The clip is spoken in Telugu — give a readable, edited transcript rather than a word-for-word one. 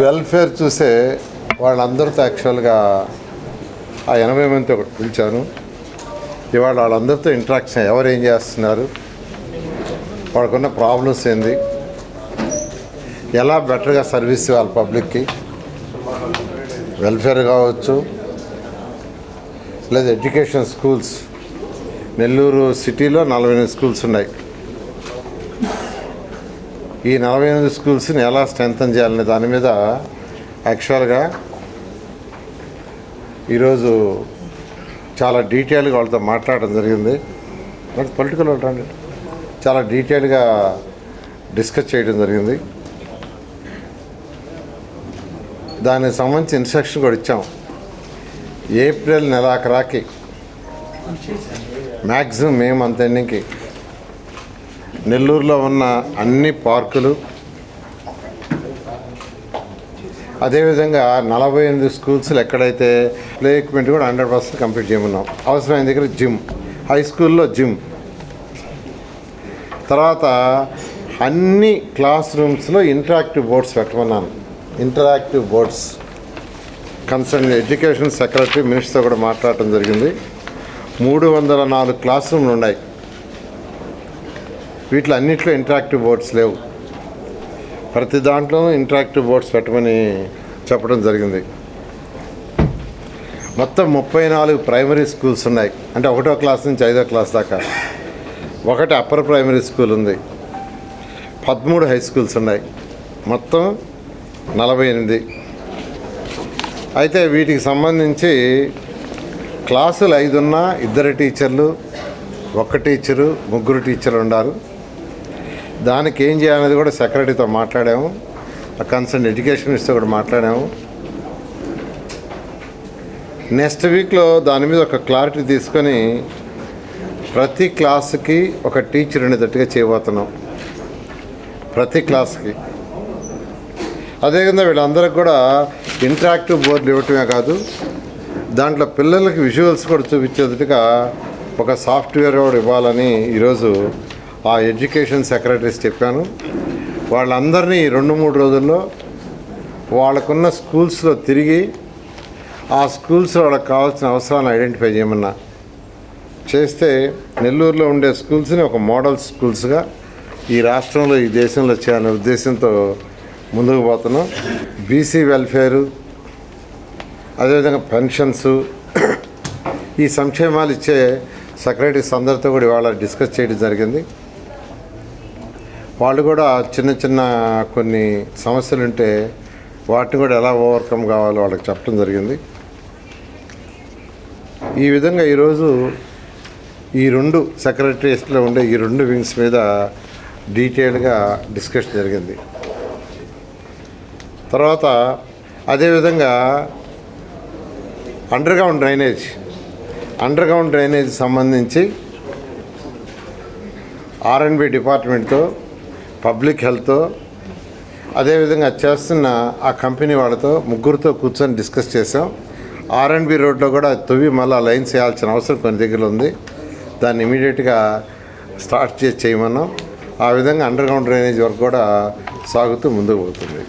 వెల్ఫేర్ చూసే వాళ్ళందరితో యాక్చువల్గా ఆ 80 మందితో ఒకటి పిలిచాను. ఇవాళ వాళ్ళందరితో ఇంటరాక్షన్, ఎవరు ఏం చేస్తున్నారు, వాళ్ళకున్న ప్రాబ్లమ్స్ ఏంది, ఎలా బెటర్గా సర్వీస్ ఇవ్వాలి పబ్లిక్కి, వెల్ఫేర్ కావచ్చు లేదా ఎడ్యుకేషన్ స్కూల్స్. నెల్లూరు సిటీలో 48 స్కూల్స్ ఉన్నాయి. ఈ 48 స్కూల్స్ని ఎలా స్ట్రెంథన్ చేయాలనే దాని మీద యాక్చువల్గా ఈరోజు చాలా డీటెయిల్గా వాళ్ళతో మాట్లాడడం జరిగింది. పొలిటికల్ వాళ్ళు చాలా డీటెయిల్గా డిస్కస్ చేయడం జరిగింది. దానికి సంబంధించి ఇన్స్ట్రక్షన్ కూడా ఇచ్చాం. ఏప్రిల్ నెలాఖరాకి మ్యాక్సిమం మే మంత్ ఎండింగ్కి నెల్లూరులో ఉన్న అన్ని పార్కులు, అదేవిధంగా 48 స్కూల్స్లో ఎక్కడైతే ప్లే ఎక్విప్మెంట్ కూడా 100% కంప్లీట్ చేయమన్నాం. అవసరమైన దగ్గర జిమ్, హై స్కూల్లో జిమ్, తర్వాత అన్ని క్లాస్ రూమ్స్లో ఇంటరాక్టివ్ బోర్డ్స్ పెట్టమన్నాను. Interactive boards concern education secretary మినిస్టర్తో కూడా మాట్లాడటం జరిగింది. 304 క్లాస్ రూమ్లు ఉన్నాయి. వీటిలో అన్నింటిలో ఇంటరాక్టివ్ బోర్డ్స్ లేవు. ప్రతి దాంట్లో ఇంటరాక్టివ్ బోర్డ్స్ పెట్టమని చెప్పడం జరిగింది. మొత్తం 34 ప్రైమరీ స్కూల్స్ ఉన్నాయి. అంటే 1వ క్లాస్ నుంచి 5వ క్లాస్ దాకా. 1 అప్పర్ ప్రైమరీ స్కూల్ ఉంది. 13 హై స్కూల్స్ ఉన్నాయి. మొత్తం 48. అయితే వీటికి సంబంధించి క్లాసులు 5 ఉన్నా 2 టీచర్లు, 1 టీచరు, 3 టీచర్లు ఉన్నారు. దానికి ఏం చేయాలనేది కూడా సెక్రటరీతో మాట్లాడాము. ఆ కన్సర్న్ ఎడ్యుకేషన్ మినిస్టర్ కూడా మాట్లాడాము. నెక్స్ట్ వీక్లో దాని మీద ఒక క్లారిటీ తీసుకొని ప్రతి క్లాసుకి ఒక టీచర్ ఉండేటట్టుగా చేయబోతున్నాం. ప్రతి క్లాస్కి. అదేవిధంగా వీళ్ళందరికీ కూడా ఇంటరాక్టివ్ బోర్డులు ఇవ్వటమే కాదు, దాంట్లో పిల్లలకి విజువల్స్ కూడా చూపించేటట్టుగా ఒక సాఫ్ట్వేర్ కూడా ఇవ్వాలని ఈరోజు ఆ ఎడ్యుకేషన్ సెక్రటరీస్ చెప్పాను. వాళ్ళందరినీ 2-3 రోజుల్లో వాళ్ళకున్న స్కూల్స్లో తిరిగి ఆ స్కూల్స్లో వాళ్ళకి కావాల్సిన అవసరాలను ఐడెంటిఫై చేయమన్నా. చేస్తే నెల్లూరులో ఉండే స్కూల్స్ని ఒక మోడల్ స్కూల్స్గా ఈ రాష్ట్రంలో, ఈ దేశంలో చేయాలనే ఉద్దేశంతో ముందుకు పోతున్నాం. బీసీ వెల్ఫేరు, అదేవిధంగా పెన్షన్స్, ఈ సంక్షేమాలు ఇచ్చే సెక్రటరీస్ అందరితో కూడా ఇవాళ డిస్కస్ చేయడం జరిగింది. వాళ్ళు కూడా చిన్న కొన్ని సమస్యలు ఉంటే వాటిని కూడా ఎలా ఓవర్కమ్ కావాలో వాళ్ళకి చెప్పడం జరిగింది. ఈ విధంగా ఈరోజు ఈ 2 సెక్రటరీస్లో ఉండే ఈ 2 వింగ్స్ మీద డీటెయిల్గా డిస్కషన్ జరిగింది. తర్వాత అదేవిధంగా అండర్గ్రౌండ్ డ్రైనేజ్ సంబంధించి R&B డిపార్ట్మెంట్తో, పబ్లిక్ హెల్త్తో, అదేవిధంగా చేస్తున్న ఆ కంపెనీ వాళ్ళతో 3తో కూర్చొని డిస్కస్ చేసాం. R&B రోడ్లో కూడా తవ్వి మళ్ళీ లైన్స్ వేయాల్సిన అవసరం కొన్ని దగ్గర ఉంది. దాన్ని ఇమీడియట్గా స్టార్ట్ చేయమన్నాం. ఆ విధంగా అండర్గ్రౌండ్ డ్రైనేజ్ వర్క్ కూడా సాగుతూ ముందుకు పోతుంది.